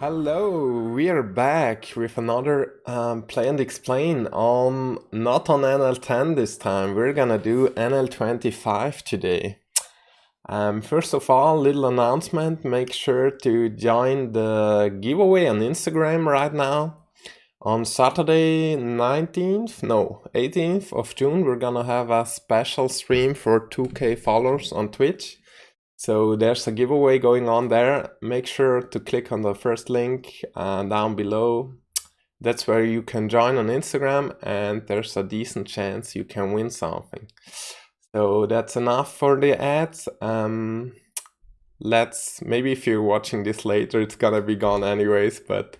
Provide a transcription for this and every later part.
Hello, we are back with another play and explain on not on NL10 this time. We're gonna do NL25 today. First of all, little announcement, make sure to join the giveaway on Instagram right now. On Saturday 19th, no, 18th of June, we're gonna have a special stream for 2K followers on Twitch. So there's a giveaway going on there. Make sure to click on the first link down below. That's where you can join on Instagram, and there's a decent chance you can win something. So that's enough for the ads. Maybe if you're watching this later, it's gonna be gone anyways, but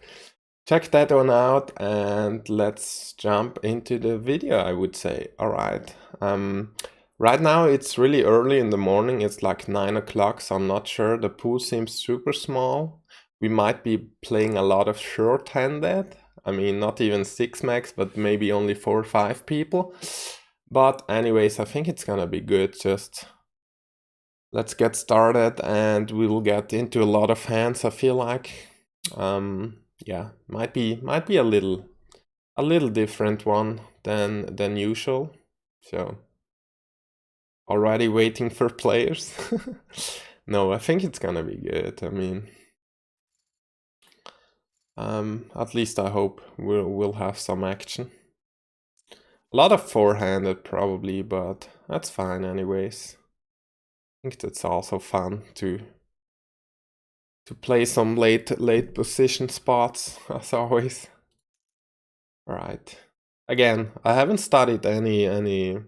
check that one out and let's jump into the video, I would say. All right. Right now it's really early in the morning. It's like 9 o'clock, so I'm not sure. The pool seems super small. We might be playing a lot of short-handed. I mean, not even 6 max, but maybe only 4 or 5 people. But anyways, I think it's gonna be good. Just let's get started and we'll get into a lot of hands, I feel like. Yeah, might be a little different one than usual. So already waiting for players. No, I think it's gonna be good. I mean, at least I hope we'll have some action. A lot of four-handed probably, but that's fine anyways. I think that's also fun to play some late position spots as always. All right. Again, I haven't studied any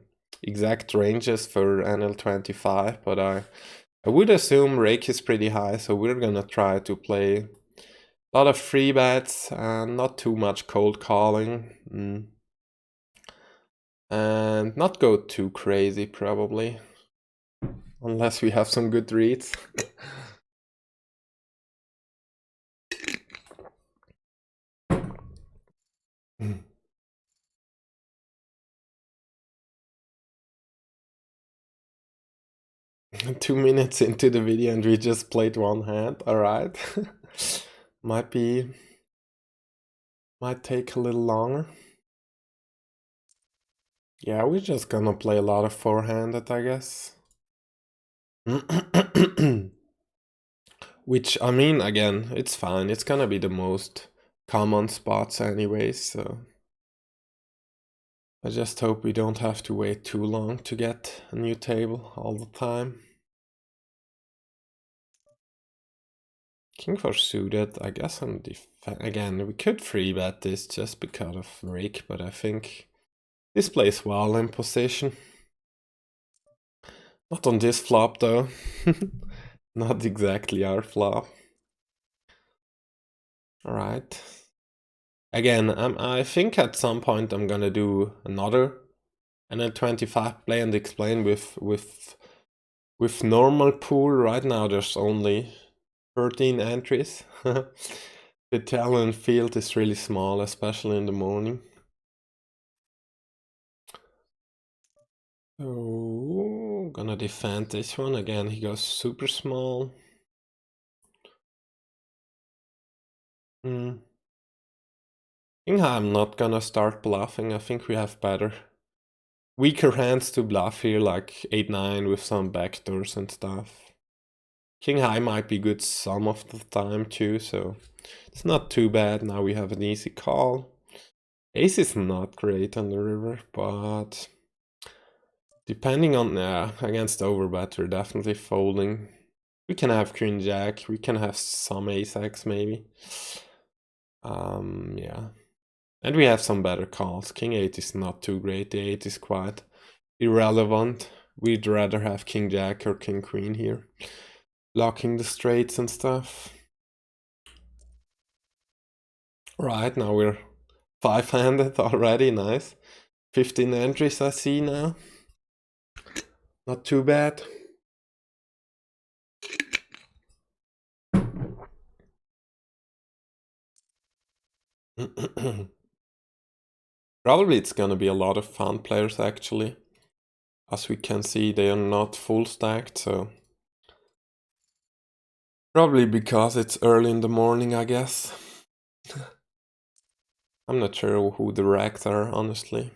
exact ranges for NL25, but I would assume rake is pretty high, so we're gonna try to play a lot of free bets and not too much cold calling. And not go too crazy probably, unless we have some good reads. 2 minutes into the video and we just played one hand. All right. might take a little longer. Yeah, we're just gonna play a lot of four-handed, I guess. Which, I mean, again, it's fine. It's gonna be the most common spots anyways, so I just hope we don't have to wait too long to get a new table all the time. King for suited, I guess I'm again, we could free bet this just because of rake, but I think this plays well in position. Not on this flop though. Not exactly our flop. Alright. Again, I think at some point I'm gonna do another NL25 play and explain with normal pool. Right now there's only 13 entries. The talent field is really small, especially in the morning. Oh, gonna defend this one. Again, he goes super small. I'm not gonna start bluffing. I think we have weaker hands to bluff here, like 8-9 with some backdoors and stuff. King high might be good some of the time too, so it's not too bad. Now we have an easy call. Ace is not great on the river, but depending on, against overbet, we're definitely folding. We can have queen jack, we can have some ace-x maybe. Yeah. And we have some better calls. King 8 is not too great, the 8 is quite irrelevant. We'd rather have king jack or king queen here, blocking the straights and stuff. Right, now we're 5-handed already, nice. 15 entries I see now. Not too bad. Probably it's gonna be a lot of fun players actually. As we can see, they are not full stacked, so Probably because it's early in the morning, I guess. I'm not sure who the racks are, honestly.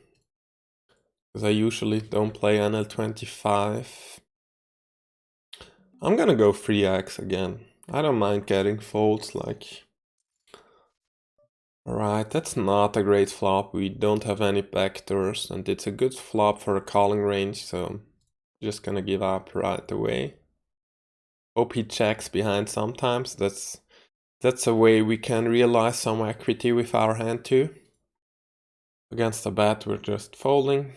Because I usually don't play NL25. I'm gonna go 3x again. I don't mind getting folds, like... Alright, that's not a great flop. We don't have any backdoors, and it's a good flop for a calling range, so... Just gonna give up right away. Hope he checks behind sometimes. That's a way we can realize some equity with our hand too. Against a bet, we're just folding.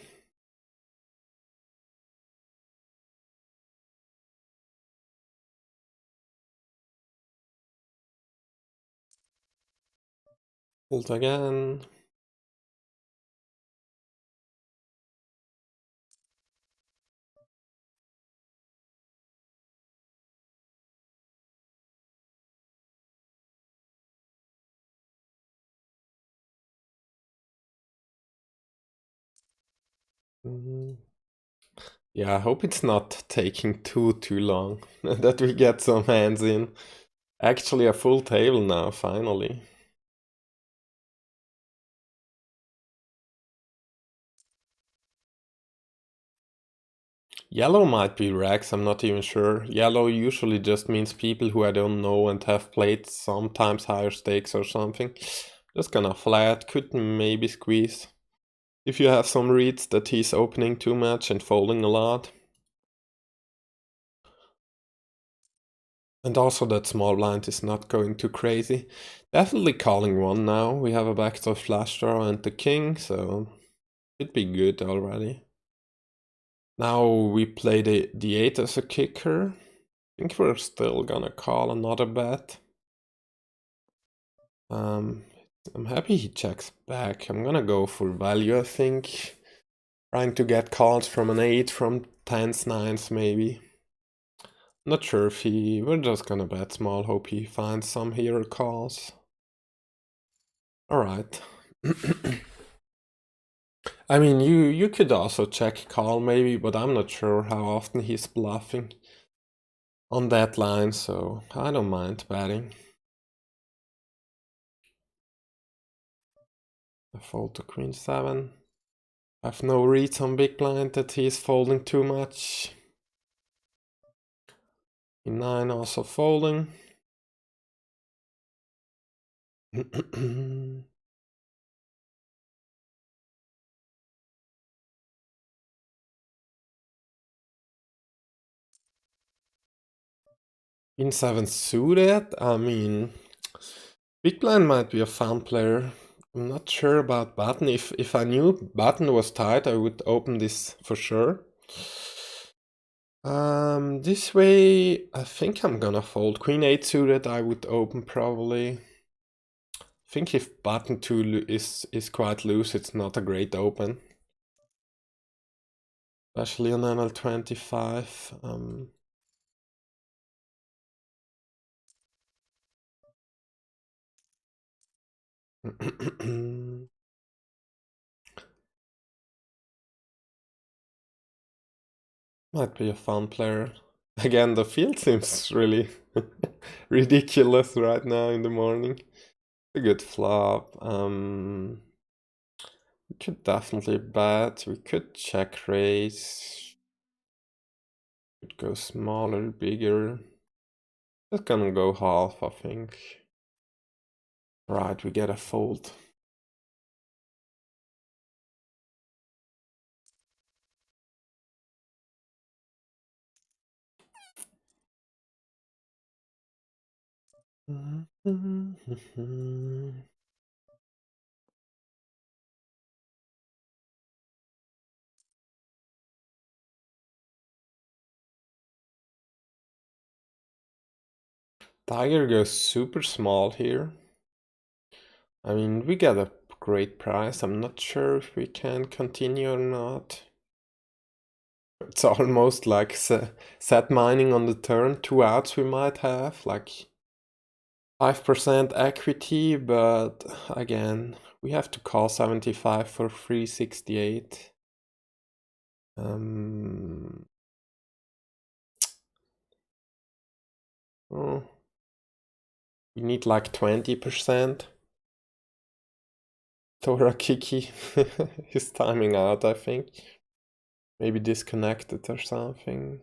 Fold again. Yeah, I hope it's not taking too long that we get some hands in. Actually a full table now, finally. Yellow might be Rex, I'm not even sure. Yellow usually just means people who I don't know and have played sometimes higher stakes or something. Just gonna flat, could maybe squeeze. If you have some reads that he's opening too much and folding a lot. And also that small blind is not going too crazy. Definitely calling one now. We have a backdoor flush draw and the king, so should be good already. Now we play the 8 as a kicker. I think we're still gonna call another bet. I'm happy he checks back. I'm gonna go for value, I think. Trying to get calls from an 8, from 10s, 9s maybe. Not sure if we're just gonna bet small, hope he finds some hero calls. Alright. I mean, you could also check call maybe, but I'm not sure how often he's bluffing on that line, so I don't mind betting. I fold to queen 7. I have no reads on big blind that he's folding too much. Queen 9 also folding. Queen 7 suited? I mean, big blind might be a fun player. I'm not sure about button. If I knew button was tight, I would open this for sure. This way, I think I'm gonna fold. Queen 8 suited, I would open probably. I think if button 2 is quite loose, it's not a great open. Especially on NL25. Might be a fun player. Again, the field seems really ridiculous right now in the morning. A good flop. We could definitely bet. We could check raise. Could go smaller, bigger. Just gonna go half, I think. Right, we get a fold. Tiger goes super small here. I mean, we get a great price. I'm not sure if we can continue or not. It's almost like set mining on the turn. 2 outs we might have, like 5% equity, but again, we have to call 75 for 368. Oh, We need like 20%. Tora Kiki is timing out, I think. Maybe disconnected or something.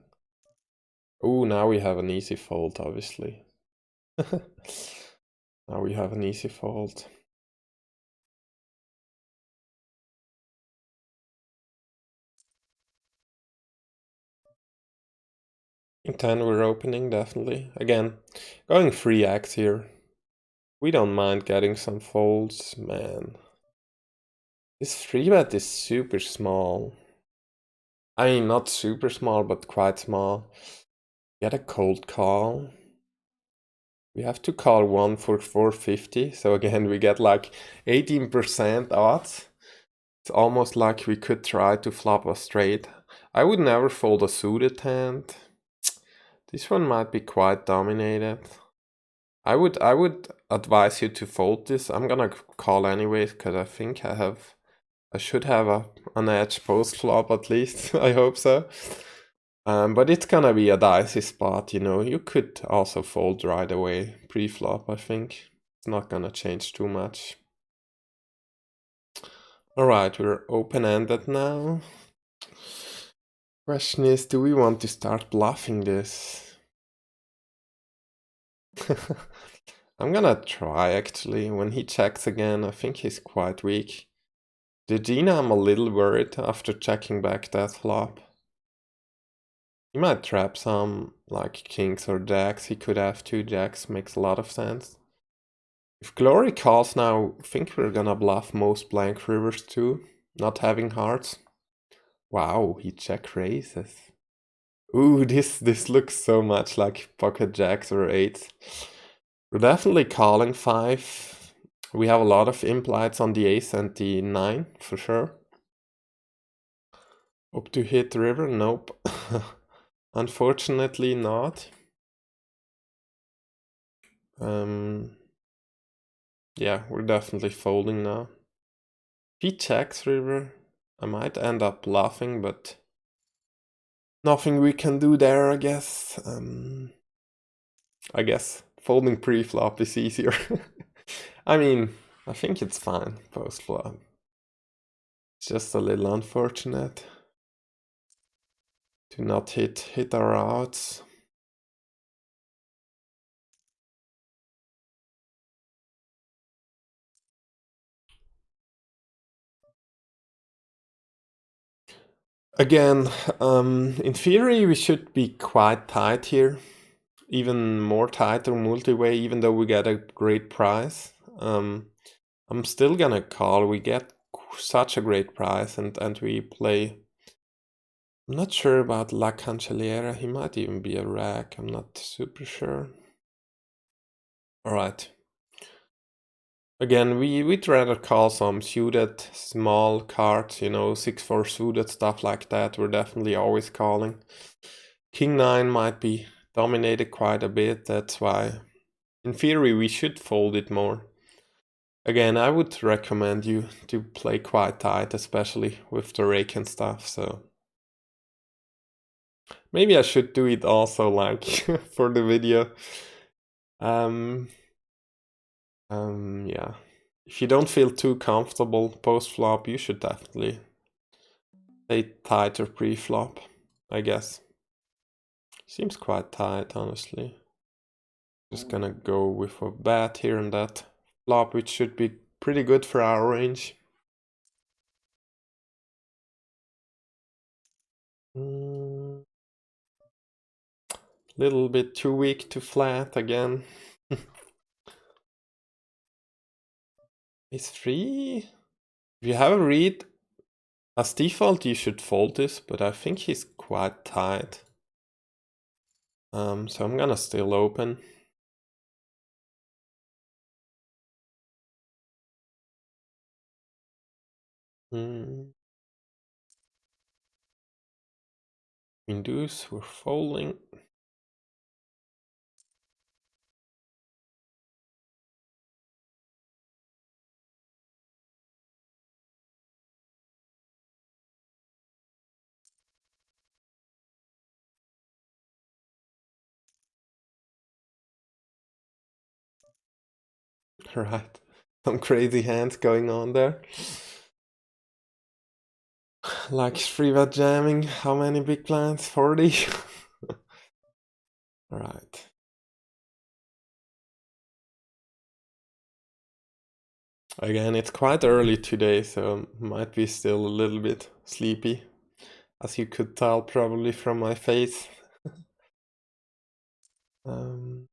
Oh, now we have an easy fold, obviously. Now we have an easy fold. In 10 we're opening, definitely. Again, going 3x here. We don't mind getting some folds, man. This 3-bet is super small. I mean, not super small, but quite small. Get a cold call. We have to call one for 450, so again we get like 18% odds. It's almost like we could try to flop a straight. I would never fold a suited hand. This one might be quite dominated. I would advise you to fold this. I'm gonna call anyways because I think I should have an edge post flop at least. I hope so. But it's gonna be a dicey spot, you know. You could also fold right away pre-flop, I think. It's not gonna change too much. Alright, we're open-ended now. Question is, do we want to start bluffing this? I'm gonna try actually. When he checks again, I think he's quite weak. The Gina, I'm a little worried after checking back that flop. He might trap some, like kings or jacks. He could have two jacks, makes a lot of sense. If Glory calls now, I think we're gonna bluff most blank rivers too, not having hearts. Wow, he check raises. Ooh, this looks so much like pocket jacks or eights. We're definitely calling 5. We have a lot of implieds on the ace and the 9, for sure. Hope to hit river? Nope. Unfortunately not. Yeah, we're definitely folding now. If he checks river, I might end up bluffing, but nothing we can do there, I guess. I guess folding pre-flop is easier. I mean, I think it's fine post-flop. It's just a little unfortunate to not hit our outs. Again, in theory we should be quite tight here. Even more tighter multi-way, even though we get a great price. I'm still gonna call. We get such a great price and we play. I'm not sure about La Cancelliera. He might even be a rack. I'm not super sure. Alright. Again, we'd rather call some suited small cards, you know, 6-4 suited, stuff like that. We're definitely always calling. King 9 might be dominated quite a bit, that's why in theory we should fold it more. Again, I would recommend you to play quite tight, especially with the rake and stuff, so maybe I should do it also like for the video. Yeah. If you don't feel too comfortable post-flop, you should definitely play tighter pre-flop, I guess. Seems quite tight, honestly. Just gonna go with a bet here and that flop, which should be pretty good for our range. Little bit too weak to flat again. Ace 3? If you have a read, as default you should fold this, but I think he's quite tight. So I'm gonna still open. Queen deuce, we're folding. Right. Some crazy hands going on there. Like 3-bet jamming, how many big blinds? 40? Right. Again, it's quite early today, so might be still a little bit sleepy, as you could tell probably from my face. um,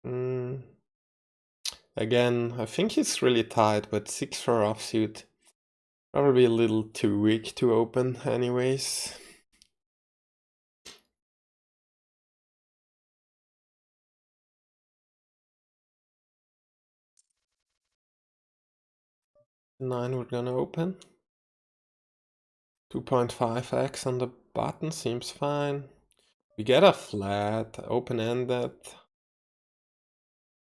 mm, Again, I think he's really tight, but 6-4 offsuit. Probably a little too weak to open anyways. Nine we're gonna open. 2.5x on the button seems fine. We get a flat, open-ended.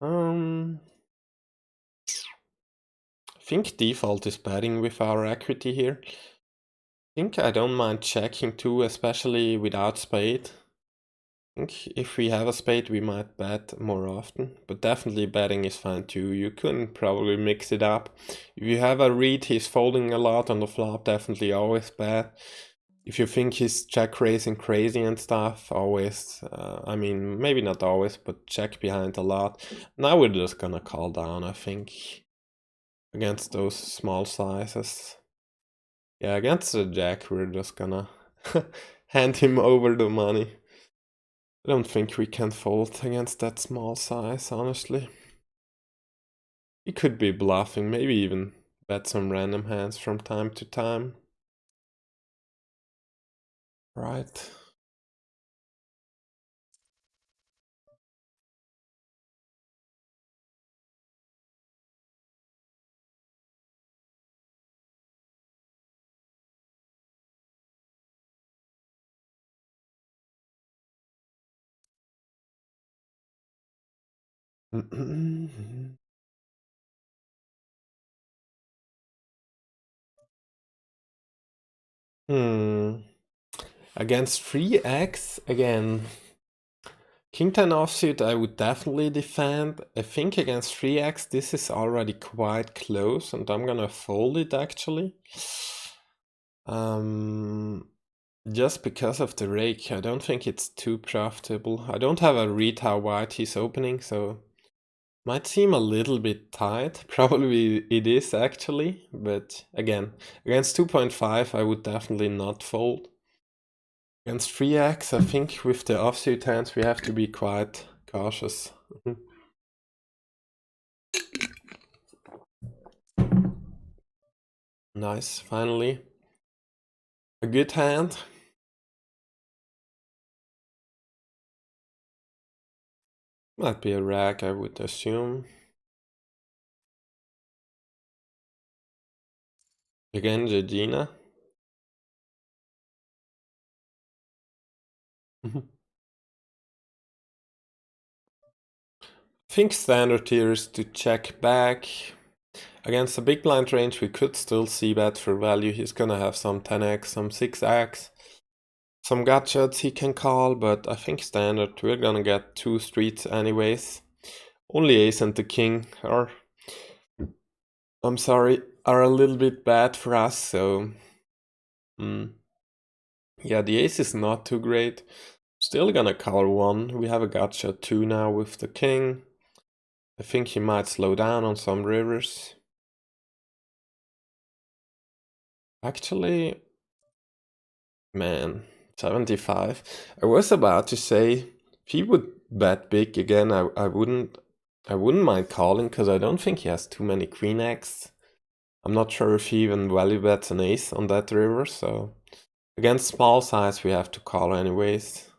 I think default is betting with our equity here. I think I don't mind checking too, especially without spade. I think if we have a spade, we might bet more often, but definitely betting is fine too. You can probably mix it up. If you have a read, he's folding a lot on the flop, definitely always bet. If you think he's check raising crazy and stuff, always, I mean, maybe not always, but check behind a lot. Now we're just gonna call down, I think, against those small sizes. Yeah, against the jack, we're just gonna hand him over the money. I don't think we can fold against that small size, honestly. He could be bluffing, maybe even bet some random hands from time to time. Right. Against 3x, again, King 10 offsuit I would definitely defend. I think against 3x this is already quite close and I'm gonna fold it actually. Just because of the rake, I don't think it's too profitable. I don't have a read how wide he's opening, so might seem a little bit tight. Probably it is actually, but again, against 2.5 I would definitely not fold. Against 3x, I think with the offsuit hands we have to be quite cautious. Nice, finally. A good hand. Might be a rack, I would assume. Again, Jejina. I think standard here is to check back. Against a big blind range, we could still see bet for value. He's gonna have some 10x, some 6x, some gut shots he can call, but I think standard, we're gonna get 2 streets anyways. Only ace and the king are, I'm sorry, are a little bit bad for us, so yeah, the ace is not too great. Still gonna call 1. We have a gut shot 2 now with the king. I think he might slow down on some rivers. Actually, man, 75. I was about to say if he would bet big again, I wouldn't mind calling because I don't think he has too many queen X. I'm not sure if he even value bets an ace on that river, so against small size we have to call anyways.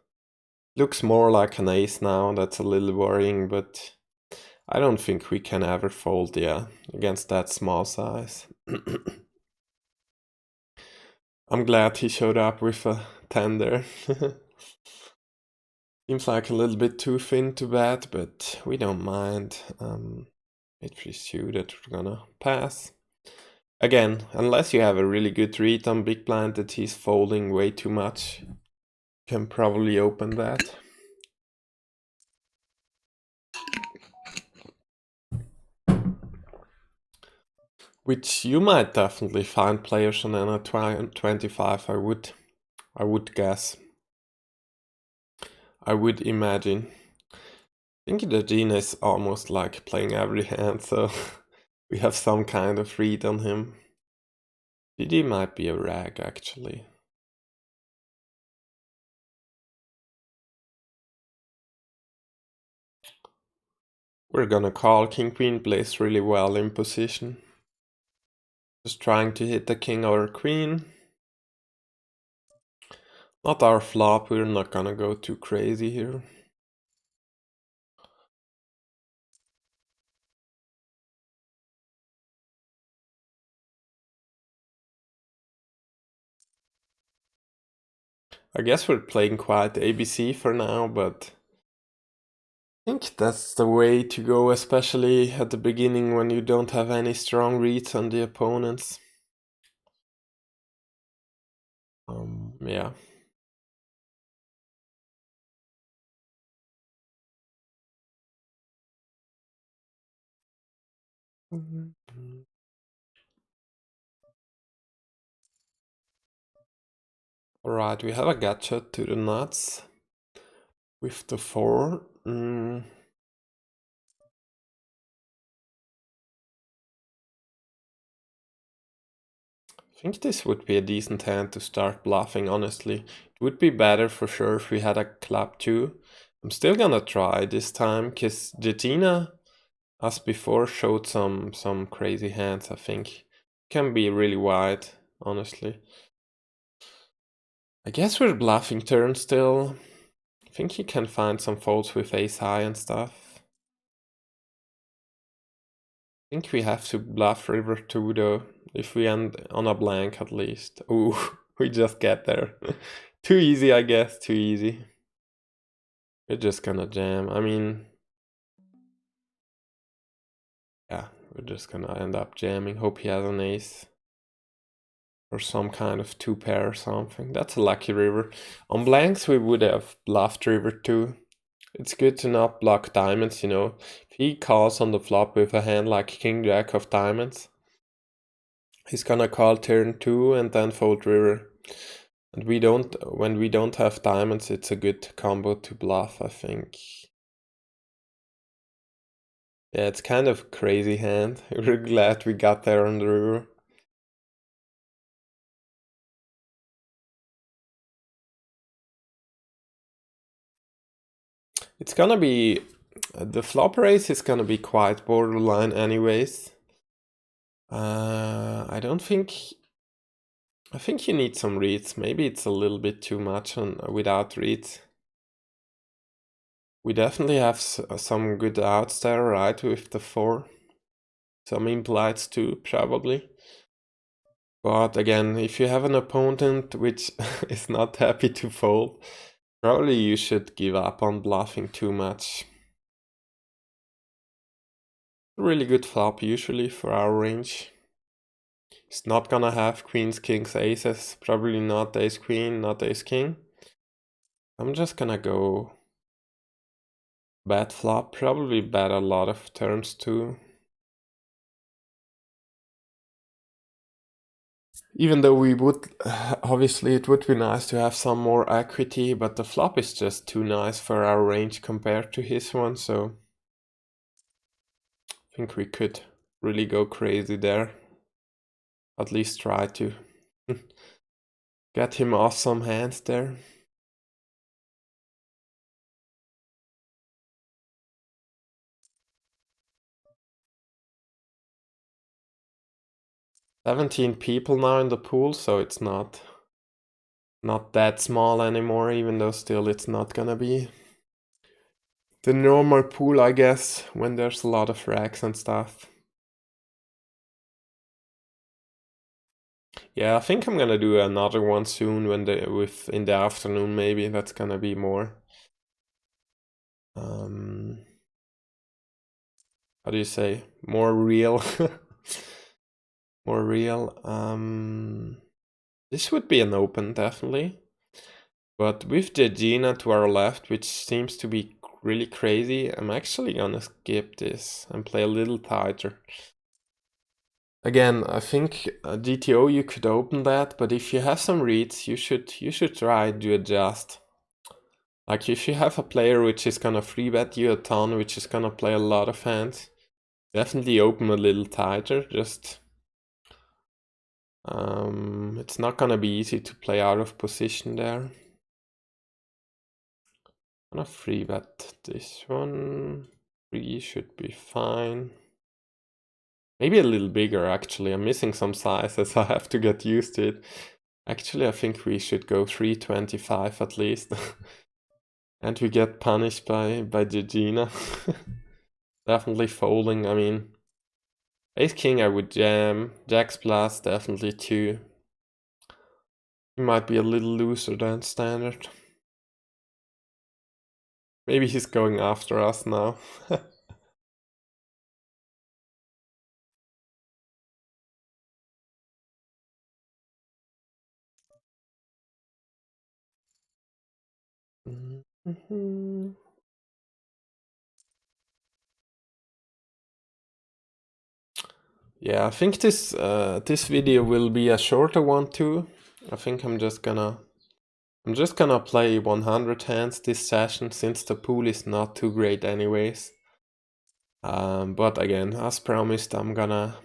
Looks more like an ace now, that's a little worrying, but I don't think we can ever fold, yeah, against that small size. I'm glad he showed up with a 10 there. Seems like a little bit too thin to bet, but we don't mind. It suited, we're gonna pass. Again, unless you have a really good read on big blind that he's folding way too much, you can probably open that. which you might definitely find players on NL25, I would guess. I would imagine. I think the Gina is almost like playing every hand, so we have some kind of read on him. DD might be a rag, actually. We're gonna call. King Queen plays really well in position. Just trying to hit the king or queen. Not our flop, we're not gonna go too crazy here. I guess we're playing quite ABC for now, but I think that's the way to go, especially at the beginning when you don't have any strong reads on the opponents. Yeah. Alright, we have a gotcha to the nuts with the 4. I think this would be a decent hand to start bluffing, honestly. It would be better for sure if we had a club too. I'm still gonna try this time, cause Jetina, as before, showed some crazy hands, I think. Can be really wide, honestly. I guess we're bluffing turn still. I think he can find some folds with ace high and stuff. I think we have to bluff river 2 though, if we end on a blank at least. Ooh, we just get there. Too easy, I guess, too easy. We're just gonna jam. I mean, yeah, we're just gonna end up jamming. Hope he has an ace. Or some kind of 2 pair or something. That's a lucky river. On blanks, we would have bluffed river 2. It's good to not block diamonds, you know. If he calls on the flop with a hand like king jack of diamonds, he's gonna call turn 2 and then fold river. And when we don't have diamonds, it's a good combo to bluff, I think. Yeah, it's kind of crazy hand. We're glad we got there on the river. It's gonna be... the flop race is gonna be quite borderline anyways. I don't think... I think you need some reads. Maybe it's a little bit too much without reads. We definitely have some good outs there, right, with the 4. Some implieds too, probably. But again, if you have an opponent which is not happy to fold, probably you should give up on bluffing too much. Really good flop usually for our range. He's not gonna have queens, kings, aces, probably not ace queen, not ace king. I'm just gonna go bet flop, probably bet a lot of turns too. Even though we would, obviously it would be nice to have some more equity, but the flop is just too nice for our range compared to his one, so I think we could really go crazy there. At least try to get him off some hands there. "17 people now in the pool, so it's not that small anymore, even though still it's not gonna be the normal pool, I guess, when there's a lot of racks and stuff. Yeah, I think I'm gonna do another one soon in the afternoon, maybe. That's gonna be more how do you say, more real. More real. This would be an open, definitely. But with the Gina to our left, which seems to be really crazy, I'm actually gonna skip this and play a little tighter. Again, I think GTO you could open that, but if you have some reads, you should try to adjust. Like if you have a player which is gonna free bet you a ton, which is gonna play a lot of hands, definitely open a little tighter. Just it's not gonna be easy to play out of position there. I'm gonna free bet this one. Free should be fine. Maybe a little bigger actually. I'm missing some sizes. I have to get used to it. Actually, I think we should go 325 at least. And we get punished by Gegina. Definitely folding. I mean, Ace King I would jam. Jacks plus definitely 2. He might be a little looser than standard. Maybe he's going after us now. Yeah, I think this this video will be a shorter one too. I think I'm just gonna play 100 hands this session since the pool is not too great anyways. But again, as promised, I'm gonna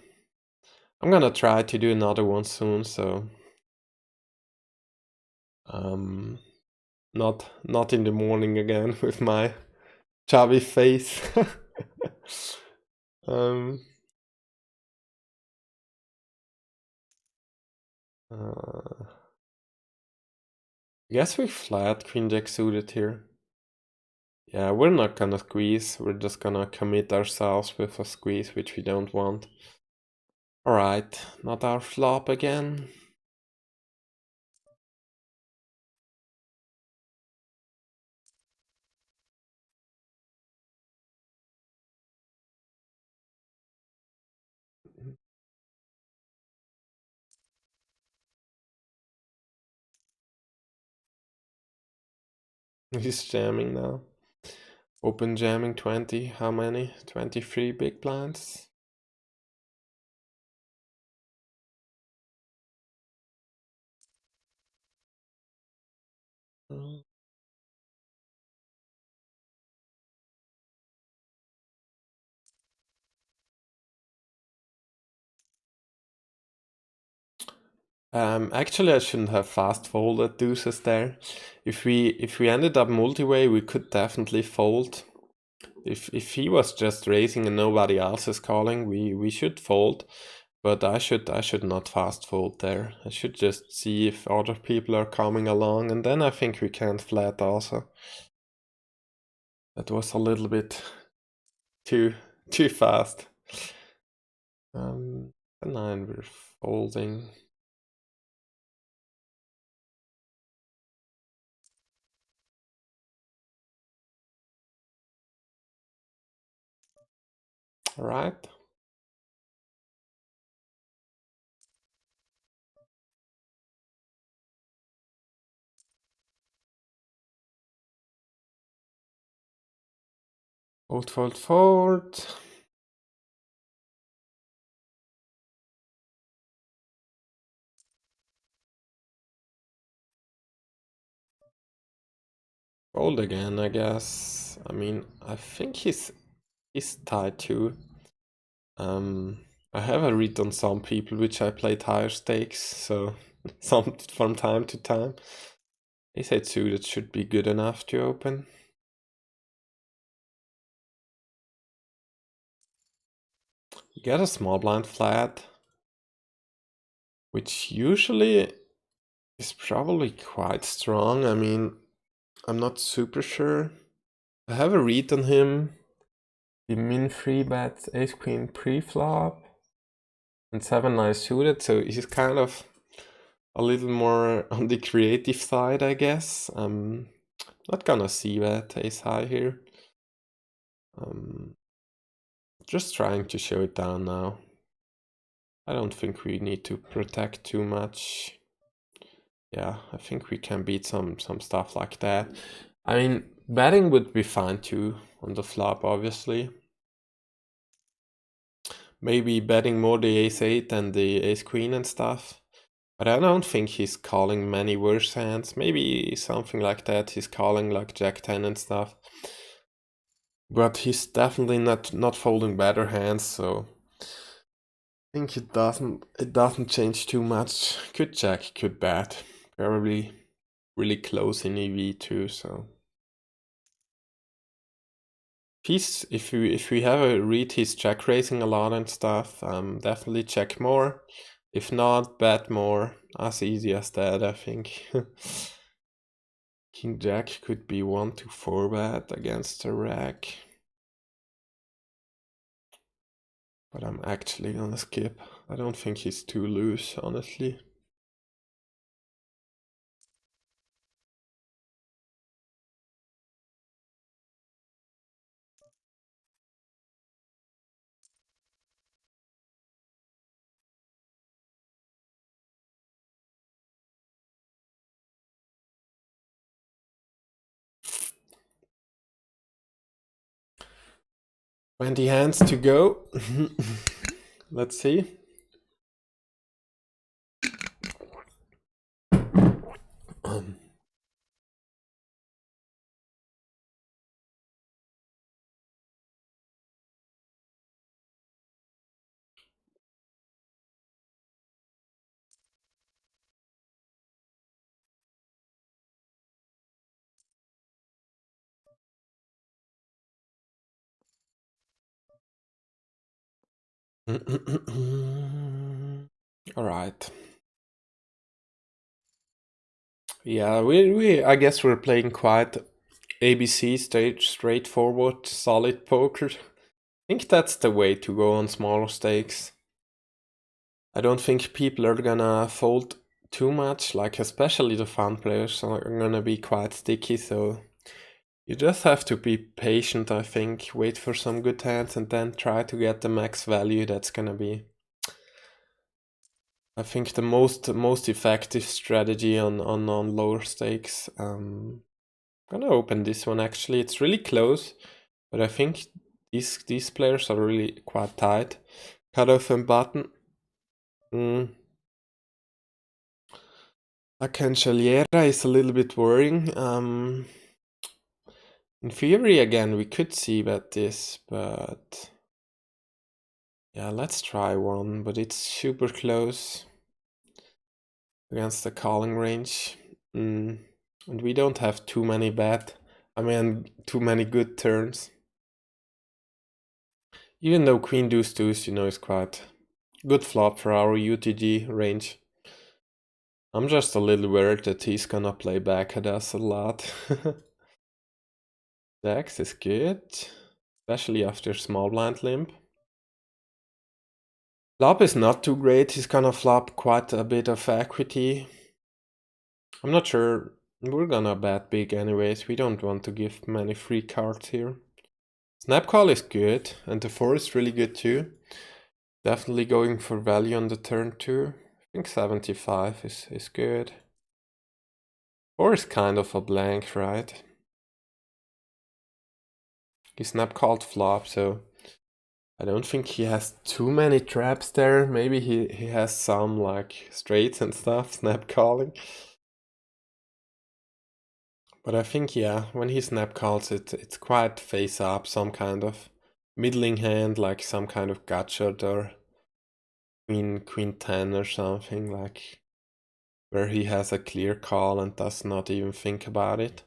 try to do another one soon. So not in the morning again with my chubby face. I guess we flat queen jack suited here. Yeah, we're not gonna squeeze. We're just gonna commit ourselves with a squeeze, which we don't want. Alright, not our flop again. He's jamming now. Open jamming 20. How many? 23 big blinds. Actually, I shouldn't have fast folded deuces there. If we ended up multi-way, we could definitely fold. If he was just raising and nobody else is calling, we should fold. But I should not fast fold there. I should just see if other people are coming along, and then I think we can flat also. That was a little bit too fast. The 9 we're folding. All right. Fold, fold, fold. Fold again, I guess. I mean, I think he's tied too. I have a read on some people which I played higher stakes, so some from time to time. Ace 8 suited should be good enough to open. You get a small blind flat, which usually is probably quite strong. I mean, I'm not super sure. I have a read on him. The min free bets ace queen pre-flop and 7-9 suited, so he's kind of a little more on the creative side, I guess. I'm not gonna see that ace high here. Just trying to show it down now. I don't think we need to protect too much. Yeah, I think we can beat some stuff like that. I mean, betting would be fine too on the flop, obviously. maybe betting more the ace-8 than the ace-queen and stuff. But I don't think he's calling many worse hands. Maybe something like that. He's calling like jack-10 and stuff. But he's definitely not folding better hands, so I think it doesn't change too much. Could check, could bet. Probably really close in EV too, so if we have a read he's check raising a lot and stuff, definitely check more. If not, bet more. As easy as that, I think. King Jack could be 1 to 4 bet against the rack. But I'm actually gonna skip. I don't think he's too loose, honestly. Twenty hands to go. Let's see. All right. Yeah, we I guess we're playing quite ABC stage, straightforward, solid poker. I think that's the way to go on smaller stakes. I don't think people are gonna fold too much, like especially the fun players are gonna be quite sticky, so you just have to be patient, I think, wait for some good hands and then try to get the max value. That's gonna be, I think, the most effective strategy on lower stakes. Gonna open this one actually. It's really close, but I think these players are really quite tight. Cutoff and button. La Cancelliera is a little bit worrying. In theory, again, we could see bet this, but yeah, let's try one. But it's super close against the calling range, and we don't have too many bet. I mean, too many good turns. Even though Queen Deuce Deuce, is quite good flop for our UTG range. I'm just a little worried that he's gonna play back at us a lot. Dex is good, especially after small blind limp. Flop is not too great, he's gonna flop quite a bit of equity. I'm not sure, we're gonna bet big anyways, we don't want to give many free cards here. Snap call is good, and the 4 is really good too. Definitely going for value on the turn too. I think 75 is good. 4 is kind of a blank, right? He snap called flop, so I don't think he has too many traps there. Maybe he has some like straights and stuff, snap calling. But I think, yeah, when he snap calls it, it's quite face up, some kind of middling hand, like some kind of gut shot or queen 10 or something, like where he has a clear call and does not even think about it.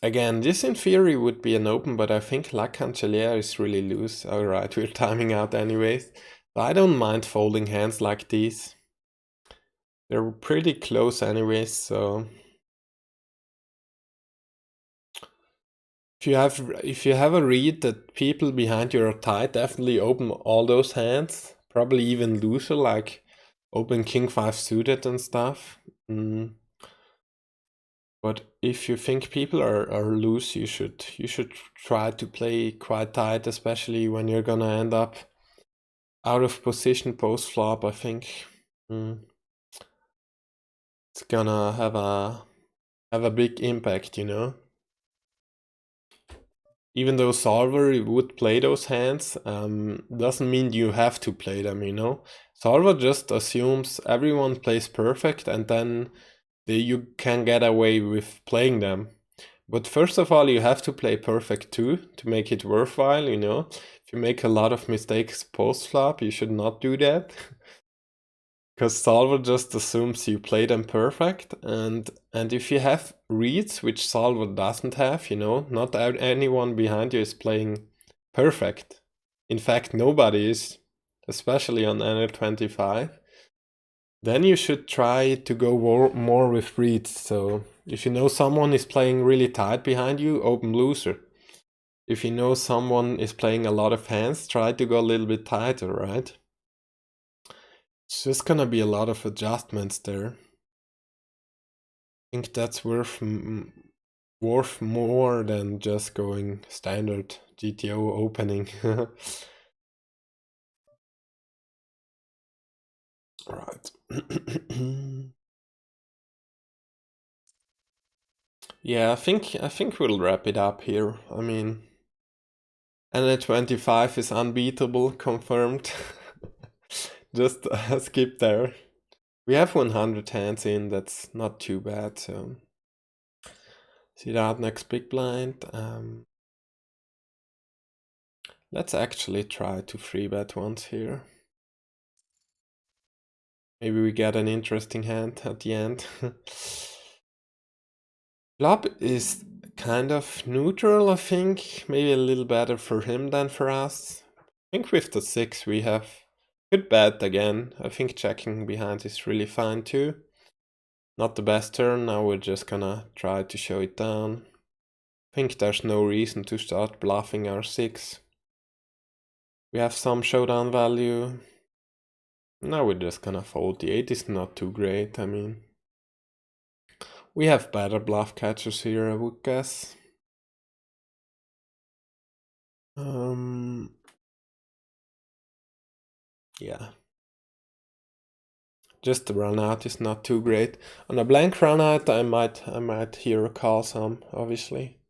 Again, this in theory would be an open, but I think La Cancelliere is really loose. Alright, we're timing out anyways. So I don't mind folding hands like these. They're pretty close anyways, so if you have a read that people behind you are tight, definitely open all those hands. Probably even looser, like open King 5 suited and stuff. But if you think people are loose, you should try to play quite tight, especially when you're gonna end up out of position post flop. I think it's gonna have a big impact, even though solver would play those hands, doesn't mean you have to play them, you know. Solver just assumes everyone plays perfect and then you can get away with playing them. But first of all, you have to play perfect too to make it worthwhile, you know. If you make a lot of mistakes post-flop, you should not do that. Because solver just assumes you play them perfect, and if you have reads which solver doesn't have, you know, not anyone behind you is playing perfect. In fact, nobody is, especially on NL25. Then you should try to go more with reads. So if you know someone is playing really tight behind you, open loser. If you know someone is playing a lot of hands, try to go a little bit tighter, right? It's just gonna be a lot of adjustments there. I think that's worth more than just going standard GTO opening. Right. Yeah, I think we'll wrap it up here. I mean, NL25 is unbeatable, confirmed. Just skip there. We have 100 hands in, that's not too bad, so. See that next big blind. Let's actually try to 3-bet once here. Maybe we get an interesting hand at the end. Flop is kind of neutral, I think. Maybe a little better for him than for us. I think with the 6 we have good bet again. I think checking behind is really fine too. Not the best turn, now we're just gonna try to show it down. I think there's no reason to start bluffing our 6. We have some showdown value. Now we're just gonna fold. The 8 is not too great, I mean. We have better bluff catchers here, I would guess. Yeah. Just the run out is not too great. On a blank run out, I might here call some, obviously.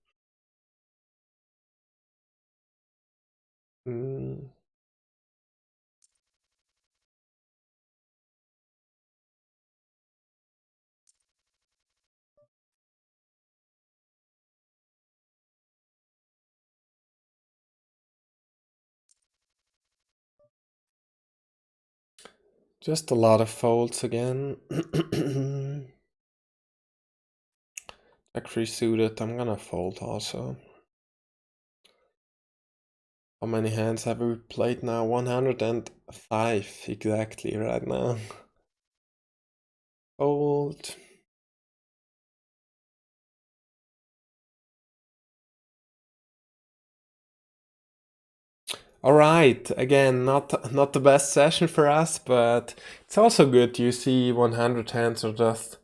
Just a lot of folds again. Jack 3 suited, I'm gonna fold also. How many hands have we played now? 105 exactly right now. Fold. All right, again, not the best session for us, but it's also good. You see 100 hands are just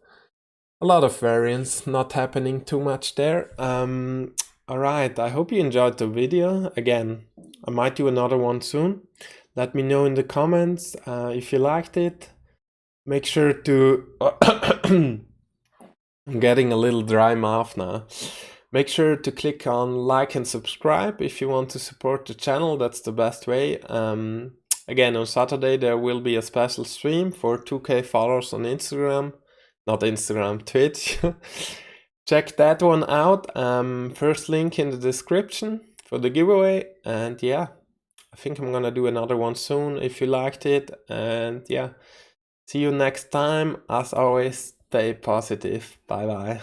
a lot of variance, not happening too much there. All right, I hope you enjoyed the video. Again, I might do another one soon. Let me know in the comments if you liked it. Make sure to... I'm getting a little dry mouth now. Make sure to click on like and subscribe if you want to support the channel. That's the best way. Again, on Saturday there will be a special stream for 2K followers on Instagram. Not Instagram, Twitch. Check that one out. First link in the description for the giveaway. And yeah, I think I'm gonna do another one soon if you liked it. And yeah, see you next time. As always, stay positive. Bye bye.